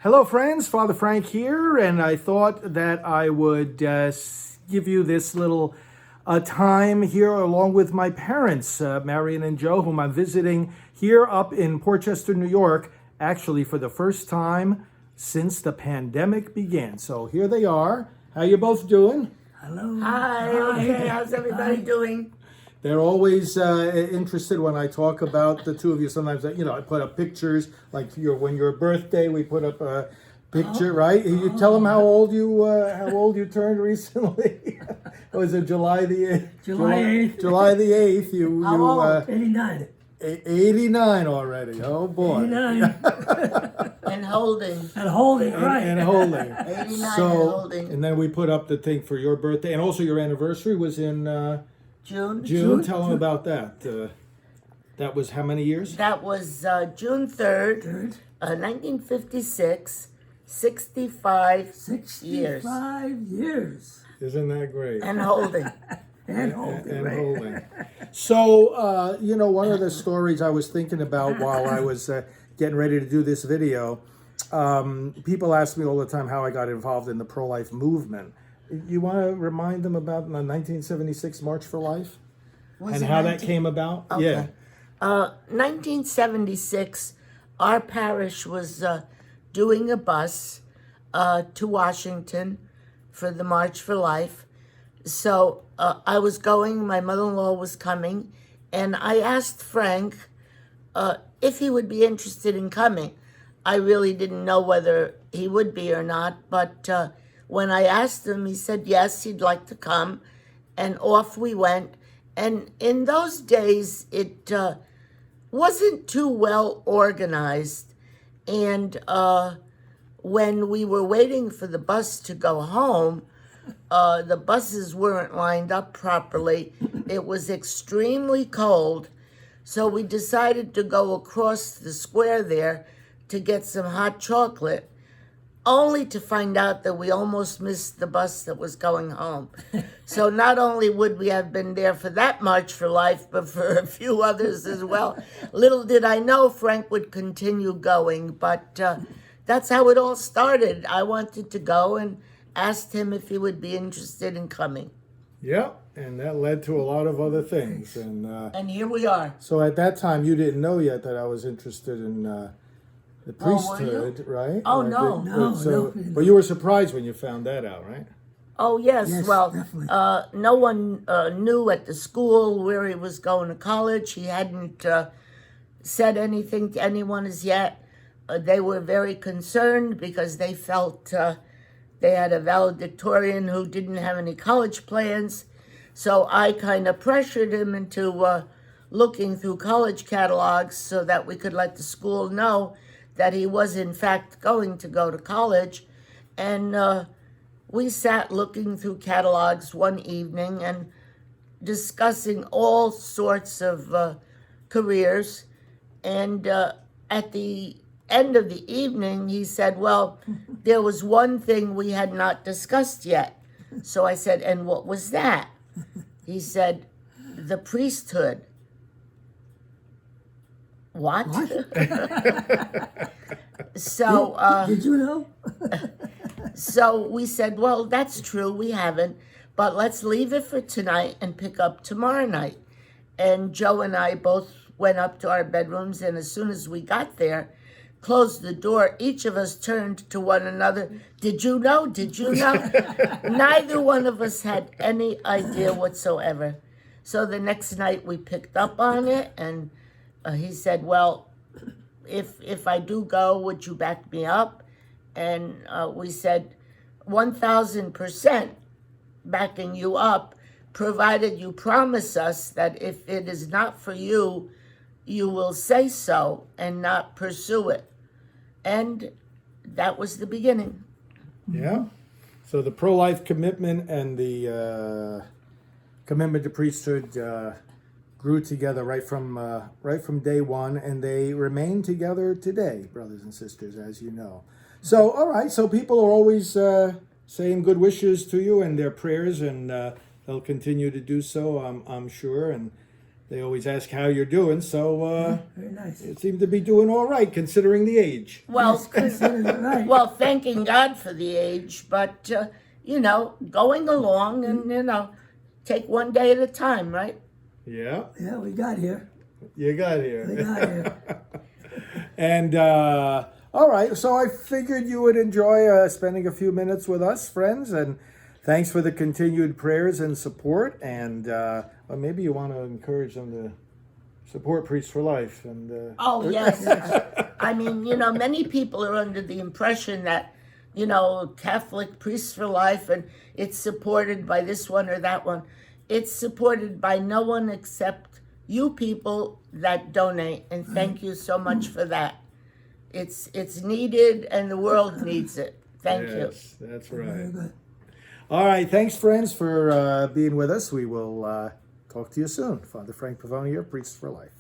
Hello, friends. Father Frank here, and I thought that I would give you this little time here along with my parents, Marion and Joe, whom I'm visiting here up in Portchester, New York, actually for the first time since the pandemic began. So here they are. How you both doing? Hello. Hi, okay, how's everybody doing? They're always interested when I talk about the two of you. Sometimes, I put up pictures, like when your birthday, we put up a picture, right? You tell them how old you turned recently. Was it July the 8th? July 8th. July the 8th. How old? 89. 89 already. Oh boy. 89. And holding. And holding, right. And holding. 89 and holding. And then we put up the thing for your birthday, and also your anniversary was in June? June. Tell them about that. That was how many years? That was June 3rd, 1956, 65 years. 65 years. Isn't that great? And holding. And holding, And right. holding. So, one of the stories I was thinking about while I was getting ready to do this video, people ask me all the time how I got involved in the pro-life movement. You want to remind them about the 1976 March for Life? Was And it how that 19 came about? Okay. Yeah. 1976, our parish was doing a bus to Washington for the March for Life. So I was going, my mother-in-law was coming, and I asked Frank if he would be interested in coming. I really didn't know whether he would be or not, but when I asked him, he said yes, he'd like to come, and off we went. And in those days, it wasn't too well organized, and when we were waiting for the bus to go home, the buses weren't lined up properly. It was extremely cold, so we decided to go across the square there to get some hot chocolate, only to find out that we almost missed the bus that was going home. So not only would we have been there for that March for Life, but for a few others as well. Little did I know Frank would continue going, but that's how it all started. I wanted to go and asked him if he would be interested in coming. Yeah, and that led to a lot of other things. And here we are. So at that time, you didn't know yet that I was interested in the Oh, were you? priesthood, right? Oh, Or no. No. But you were surprised when you found that out, right? Oh, yes. Yes, Well, definitely. no one knew at the school where he was going to college. He hadn't said anything to anyone as yet. They were very concerned because they felt they had a valedictorian who didn't have any college plans. So I kind of pressured him into looking through college catalogs so that we could let the school know that he was in fact going to go to college. And we sat looking through catalogs one evening and discussing all sorts of careers. And at the end of the evening, he said, well, there was one thing we had not discussed yet. So I said, and what was that? He said, the priesthood. What? So, Did you know? so we said, well, that's true, we haven't, but let's leave it for tonight and pick up tomorrow night. And Joe and I both went up to our bedrooms, and as soon as we got there, closed the door, each of us turned to one another. Did you know? Did you know? Neither one of us had any idea whatsoever. So the next night we picked up on it, and he said, well, if I do go, would you back me up? And we said, 1,000% backing you up, provided you promise us that if it is not for you, you will say so and not pursue it. And that was the beginning. Yeah. So the pro-life commitment and the commitment to priesthood grew together right from day one, and they remain together today, brothers and sisters, as you know. So, all right. So people are always saying good wishes to you and their prayers, and they'll continue to do so, I'm sure. And They always ask how you're doing, so Very nice. you seem to be doing all right considering the age. Well, Right. well, thanking God for the age, but going along and take one day at a time, right? Yeah, Yeah, we got here. you got We here. got here. And all right, so I figured you would enjoy spending a few minutes with us, friends, and thanks for the continued prayers and support. And or maybe you want to encourage them to support Priests for Life. And Oh, yes. I mean, many people are under the impression that, Catholic Priests for Life and it's supported by this one or that one. It's supported by no one except you people that donate. And thank you so much for that. It's needed and the world needs it. Thank you. yes, that's Very right. good. All right, thanks, friends, for being with us. We will talk to you soon. Father Frank Pavone here, Priests for Life.